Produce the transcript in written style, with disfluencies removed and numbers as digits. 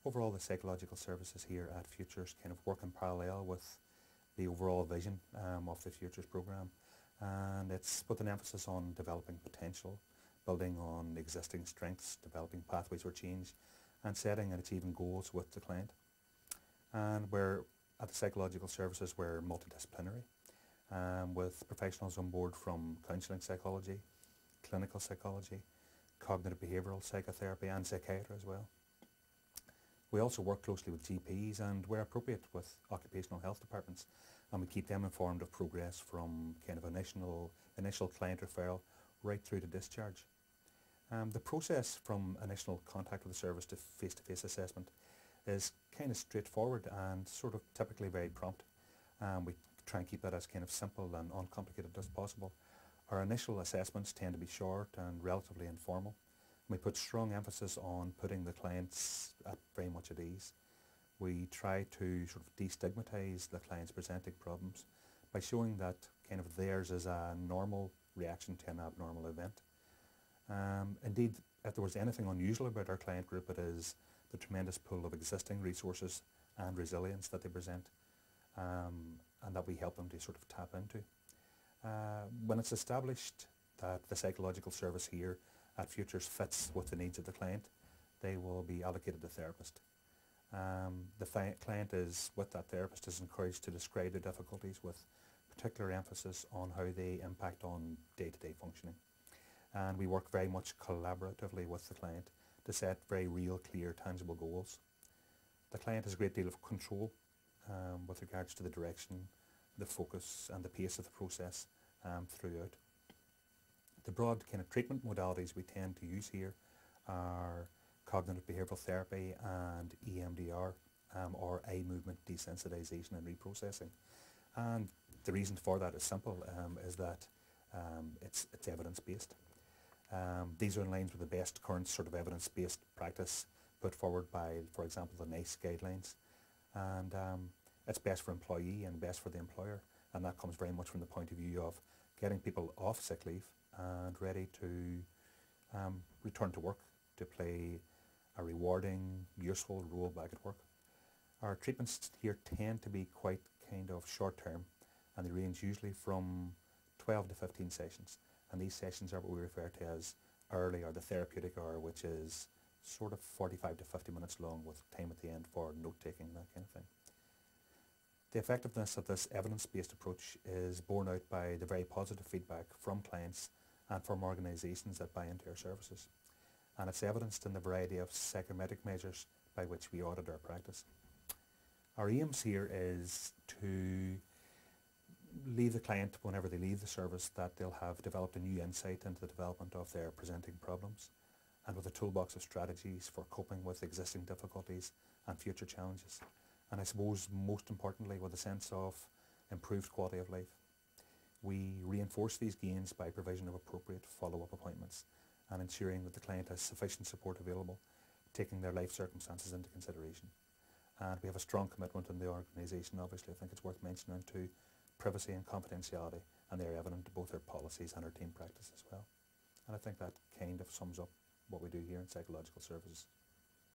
Overall, the psychological services here at Futures kind of work in parallel with the overall vision of the Futures programme, and it's with an emphasis on developing potential, building on existing strengths, developing pathways for change, and setting and achieving goals with the client. And we're at the psychological services, we're multidisciplinary, with professionals on board from counselling psychology, clinical psychology, cognitive behavioural psychotherapy, and psychiatry as well. We also work closely with GPs and, where appropriate, with occupational health departments, and we keep them informed of progress from kind of initial client referral right through to discharge. The process from initial contact with the service to face-to-face assessment is kind of straightforward and sort of typically very prompt. We try and keep that as kind of simple and uncomplicated as possible. Our initial assessments tend to be short and relatively informal. We put strong emphasis on putting the clients very much at ease. We try to sort of destigmatize the client's presenting problems by showing that kind of theirs is a normal reaction to an abnormal event. Indeed, if there was anything unusual about our client group, it is the tremendous pool of existing resources and resilience that they present, and that we help them to sort of tap into. When it's established that the psychological service here at Futures fits with the needs of the client, they will be allocated a therapist. The client is, with that therapist, is encouraged to describe their difficulties with particular emphasis on how they impact on day-to-day functioning. And we work very much collaboratively with the client to set very real, clear, tangible goals. The client has a great deal of control with regards to the direction, the focus and the pace of the process throughout. The broad kind of treatment modalities we tend to use here are cognitive behavioural therapy and EMDR, or eye movement desensitization and reprocessing. And the reason for that is simple, is that it's evidence-based. These are in line with the best current sort of evidence-based practice put forward by, for example, the NICE guidelines. And it's best for employee and best for the employer, and that comes very much from the point of view of getting people off sick leave and ready to return to work to play a rewarding, useful role back at work. Our treatments here tend to be quite kind of short term, and they range usually from 12 to 15 sessions, and these sessions are what we refer to as early, or the therapeutic hour, which is sort of 45 to 50 minutes long with time at the end for note taking, that kind of thing. The effectiveness of this evidence-based approach is borne out by the very positive feedback from clients and from organisations that buy into our services, and it's evidenced in the variety of psychometric measures by which we audit our practice. Our aims here is to leave the client, whenever they leave the service, that they'll have developed a new insight into the development of their presenting problems, and with a toolbox of strategies for coping with existing difficulties and future challenges. And I suppose most importantly, with a sense of improved quality of life. We reinforce these gains by provision of appropriate follow-up appointments and ensuring that the client has sufficient support available, taking their life circumstances into consideration. And we have a strong commitment in the organisation, obviously. I think it's worth mentioning, to privacy and confidentiality, and they're evident to both our policies and our team practice as well. And I think that kind of sums up what we do here in psychological services.